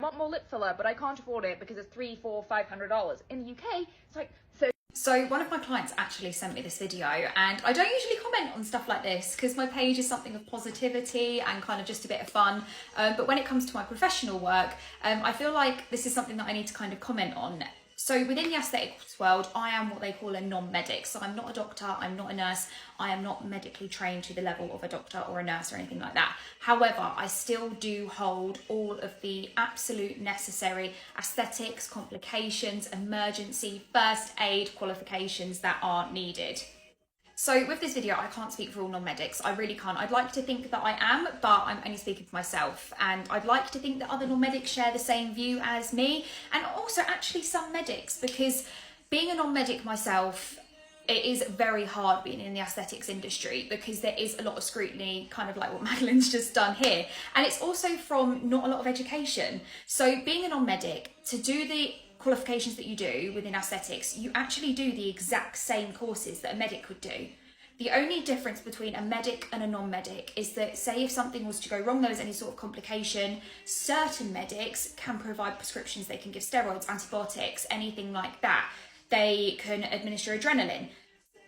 want more lip filler, but I can't afford it because it's $300, $400, $500. In the UK, it's like 30. So one of my clients actually sent me this video, and I don't usually comment on stuff like this because my page is something of positivity and kind of just a bit of fun. But when it comes to my professional work, I feel like this is something that I need to kind of comment on. So within the aesthetics world, I am what they call a non-medic. So I'm not a doctor, I'm not a nurse, I am not medically trained to the level of a doctor or a nurse or anything like that. However, I still do hold all of the absolute necessary aesthetics, complications, emergency, first aid qualifications that are needed. So with this video, I can't speak for all non-medics, I really can't. I'd like to think that I am, but I'm only speaking for myself. And I'd like to think that other non-medics share the same view as me, and also actually some medics, because being a non-medic myself, it is very hard being in the aesthetics industry because there is a lot of scrutiny, kind of like what Madeline's just done here. And it's also from not a lot of education. So being a non-medic, to do the qualifications that you do within aesthetics, you actually do the exact same courses that a medic would do. The only difference between a medic and a non-medic is that, say if something was to go wrong, there was any sort of complication, certain medics can provide prescriptions. They can give steroids, antibiotics, anything like that. They can administer adrenaline.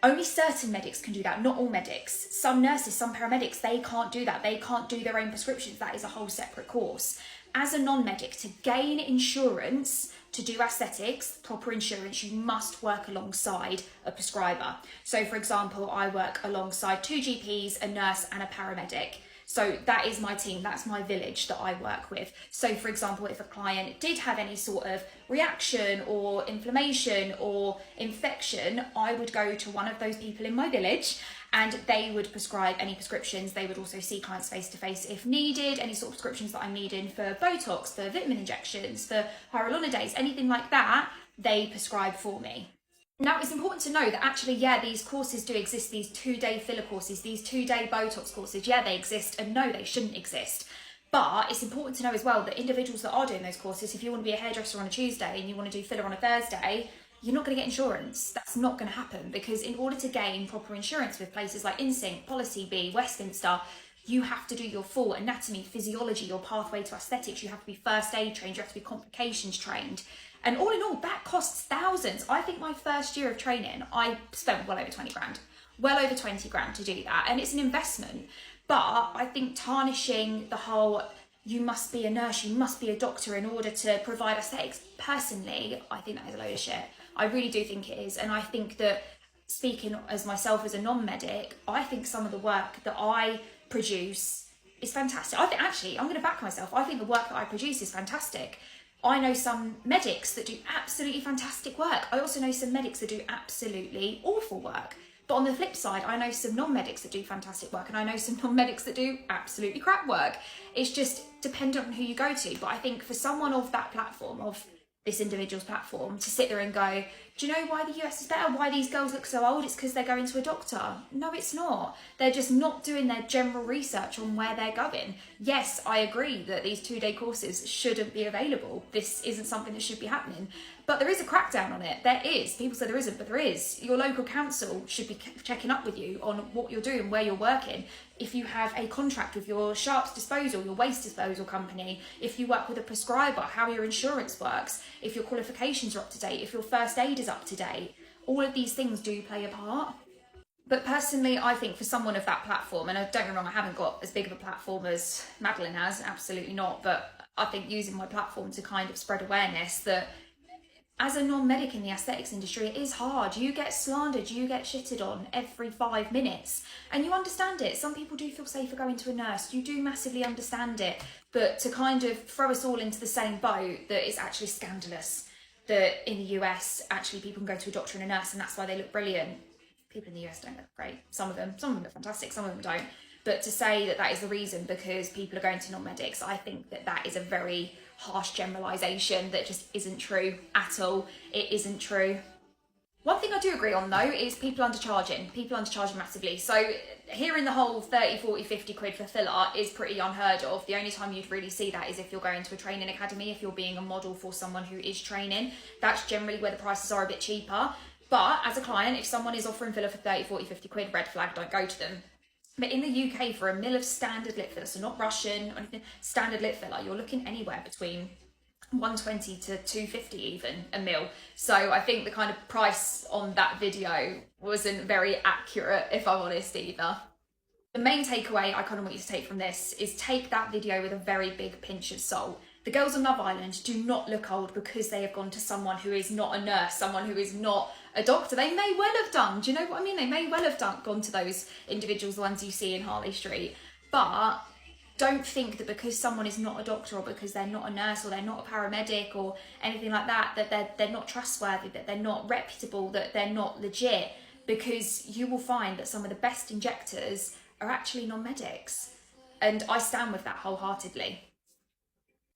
Only certain medics can do that, not all medics. Some nurses, some paramedics, they can't do that. They can't do their own prescriptions. That is a whole separate course. As a non-medic, to gain insurance, to do aesthetics, proper insurance, you must work alongside a prescriber. So for example, I work alongside 2 GPs, a nurse and a paramedic. So that is my team, that's my village that I work with. So for example, if a client did have any sort of reaction or inflammation or infection, I would go to one of those people in my village and they would prescribe any prescriptions. They would also see clients face to face if needed, any sort of prescriptions that I'm needing for Botox, for vitamin injections, for hyaluronidase, anything like that, they prescribe for me. Now, it's important to know that actually, yeah, these courses do exist, these 2-day filler courses, these 2-day Botox courses, yeah, they exist, and no, they shouldn't exist. But it's important to know as well that individuals that are doing those courses, if you want to be a hairdresser on a Tuesday and you want to do filler on a Thursday, you're not going to get insurance. That's not going to happen, because in order to gain proper insurance with places like InSync, Policy B, Westminster, you have to do your full anatomy, physiology, your pathway to aesthetics. You have to be first aid trained, you have to be complications trained. And all in all, that costs thousands. I think my first year of training, I spent well over 20 grand. Well over 20 grand to do that. And it's an investment. But I think tarnishing the whole, you must be a nurse, you must be a doctor in order to provide aesthetics, personally, I think that is a load of shit. I really do think it is. And I think that, speaking as myself as a non-medic, I think some of the work that I produce is fantastic. I think, actually, I'm going to back myself. I think the work that I produce is fantastic. I know some medics that do absolutely fantastic work. I also know some medics that do absolutely awful work. But on the flip side, I know some non-medics that do fantastic work, and I know some non-medics that do absolutely crap work. It's just dependent on who you go to. But I think for someone of that platform, of this individual's platform, to sit there and go, do you know why the US is better? Why these girls look so old? It's because they're going to a doctor. No, it's not. They're just not doing their general research on where they're going. Yes, I agree that these 2-day courses shouldn't be available. This isn't something that should be happening. But there is a crackdown on it. There is. People say there isn't, but there is. Your local council should be checking up with you on what you're doing, where you're working. If you have a contract with your sharps disposal, your waste disposal company, if you work with a prescriber, how your insurance works, if your qualifications are up to date, if your first aid is up to date, all of these things do play a part. But personally, I think for someone of that platform, and don't get me wrong, I haven't got as big of a platform as Madeline has, absolutely not, but I think using my platform to kind of spread awareness that as a non-medic in the aesthetics industry, it is hard. You get slandered, you get shitted on every 5 minutes, and you understand it. Some people do feel safer going to a nurse. You do massively understand it, but to kind of throw us all into the same boat, that is actually scandalous. That in the US, actually people can go to a doctor and a nurse and that's why they look brilliant. People in the US don't look great. Some of them look fantastic, some of them don't. But to say that that is the reason because people are going to non-medics, I think that that is a very harsh generalisation that just isn't true at all. It isn't true. One thing I do agree on though is people undercharging. People undercharging massively. So hearing the whole 30, 40, 50 quid for filler is pretty unheard of. The only time you'd really see that is if you're going to a training academy, if you're being a model for someone who is training. That's generally where the prices are a bit cheaper. But as a client, if someone is offering filler for 30, 40, 50 quid, red flag, don't go to them. But in the UK, for a mil of standard lip filler, so not Russian or anything, standard lip filler, you're looking anywhere between 120 to 250 even a mil. So I think the kind of price on that video wasn't very accurate, if I'm honest, either. The main takeaway I kind of want you to take from this is take that video with a very big pinch of salt. The girls on Love Island do not look old because they have gone to someone who is not a nurse, someone who is not a doctor. They may well have done, do you know what I mean? They may well have gone to those individuals, the ones you see in Harley Street. But don't think that because someone is not a doctor, or because they're not a nurse, or they're not a paramedic or anything like that, that they're not trustworthy, that they're not reputable, that they're not legit, because you will find that some of the best injectors are actually non-medics. And I stand with that wholeheartedly.